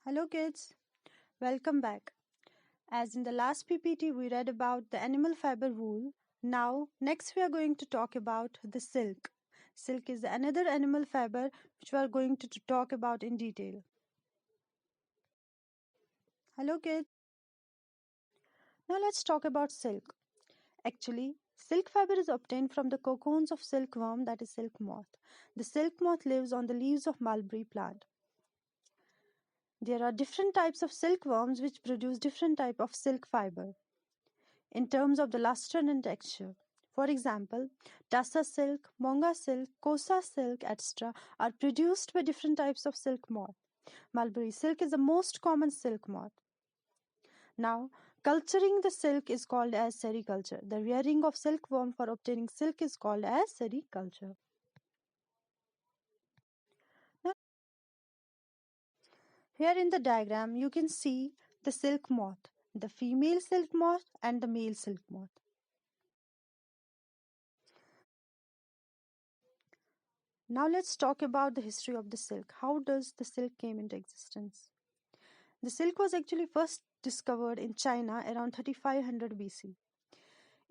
Hello kids, welcome back. As in the last PPT we read about the animal fiber wool, now next we are going to talk about the silk. Silk is another animal fiber which we are going to talk about in detail. Hello kids, now let's talk about silk. Actually, silk fiber is obtained from the cocoons of silkworm, that is silk moth. The silk moth lives on the leaves of mulberry plant. There are different types of silkworms which produce different type of silk fiber in terms of the luster and texture. For example, Tassa silk, Monga silk, Kosa silk, etc. are produced by different types of silk moth. Mulberry silk is the most common silk moth. Now, culturing the silk is called as sericulture. The rearing of silkworm for obtaining silk is called as sericulture. Now, here in the diagram, you can see the silk moth, the female silk moth and the male silk moth. Now let's talk about the history of the silk. How does the silk came into existence? The silk was actually first discovered in China around 3500 BC.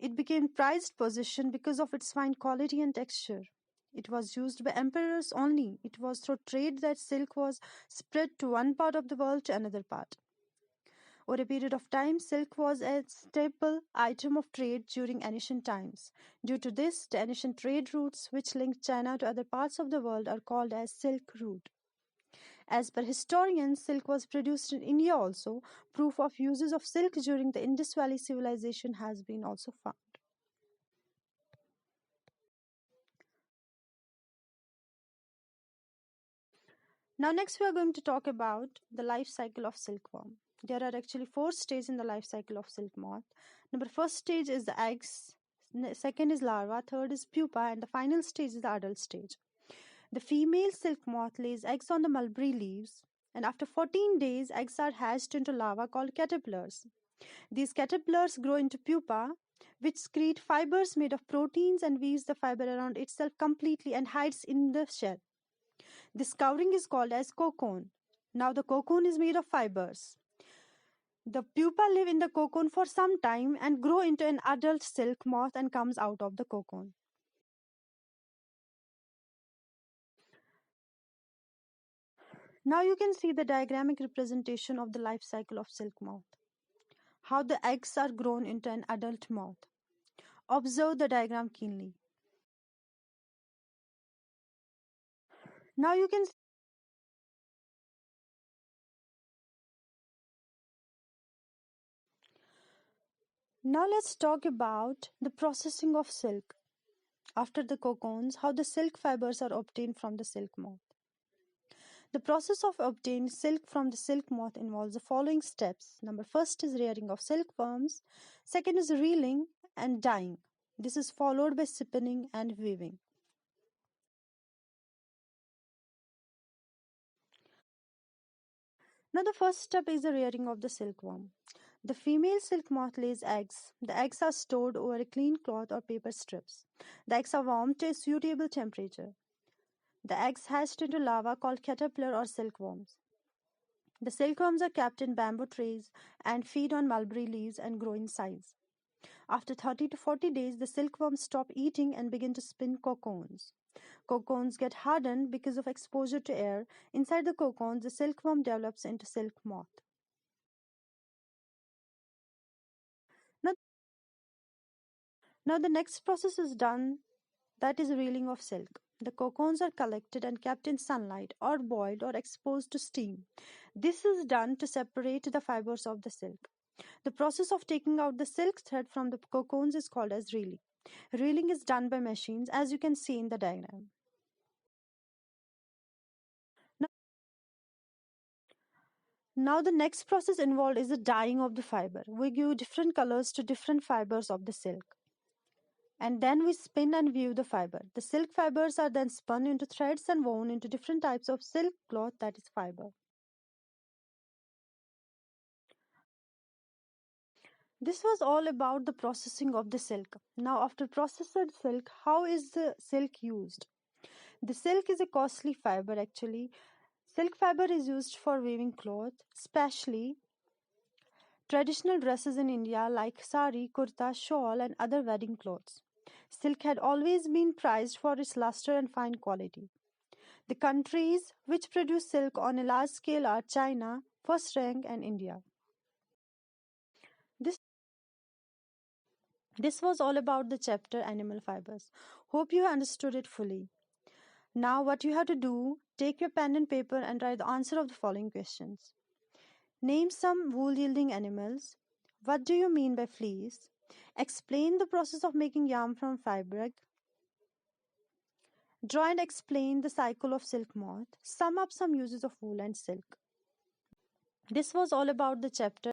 It became prized possession because of its fine quality and texture. It was used by emperors only. It was through trade that silk was spread to one part of the world to another part. Over a period of time, silk was a staple item of trade during ancient times. Due to this, the ancient trade routes which linked China to other parts of the world are called as Silk Route. As per historians, silk was produced in India also. Proof of uses of silk during the Indus Valley civilization has been also found. Now next we are going to talk about the life cycle of silkworm. There are actually 4 stages in the life cycle of silk moth. Number first stage is the eggs, second is larva, third is pupa, and the final stage is the adult stage. The female silk moth lays eggs on the mulberry leaves, and after 14 days, eggs are hatched into larvae called caterpillars. These caterpillars grow into pupa, which secrete fibers made of proteins and weaves the fiber around itself completely and hides in the shell. This covering is called as cocoon. Now the cocoon is made of fibers. The pupa live in the cocoon for some time and grow into an adult silk moth and comes out of the cocoon. Now you can see the diagrammatic representation of the life cycle of silk moth. How the eggs are grown into an adult moth. Observe the diagram keenly. Now you can Now let's talk about the processing of silk. After the cocoons, how the silk fibers are obtained from the silk moth. The process of obtaining silk from the silk moth involves the following steps. Number first is rearing of silkworms. Second is reeling and dyeing. This is followed by spinning and weaving. Now the first step is the rearing of the silkworm. The female silk moth lays eggs. The eggs are stored over a clean cloth or paper strips. The eggs are warmed to a suitable temperature. The eggs hatched into larvae called caterpillar or silkworms. The silkworms are kept in bamboo trays and feed on mulberry leaves and grow in size. After 30 to 40 days, the silkworms stop eating and begin to spin cocoons. Cocoons get hardened because of exposure to air. Inside the cocoons, the silkworm develops into silk moth. Now, now the next process is done, that is reeling of silk. The cocoons are collected and kept in sunlight or boiled or exposed to steam. This is done to separate the fibers of the silk. The process of taking out the silk thread from the cocoons is called as reeling. Reeling is done by machines, as you can see in the diagram. Now, now the next process involved is the dyeing of the fiber. We give different colors to different fibers of the silk. And then we spin and weave the fiber. The silk fibers are then spun into threads and woven into different types of silk cloth, that is fiber. This was all about the processing of the silk. Now, after processed silk, how is the silk used? The silk is a costly fiber actually. Silk fiber is used for weaving cloth, especially traditional dresses in India like sari, kurta, shawl, and other wedding clothes. Silk had always been prized for its luster and fine quality. The countries which produce silk on a large scale are China, first rank, and India. This This was all about the chapter Animal Fibers. Hope you understood it fully. Now, what you have to do, take your pen and paper and write the answer of the following questions. Name some wool yielding animals. What do you mean by fleece? Explain the process of making yarn from fabric. Draw and explain the cycle of silk moth. Sum up some uses of wool and silk. This was all about the chapter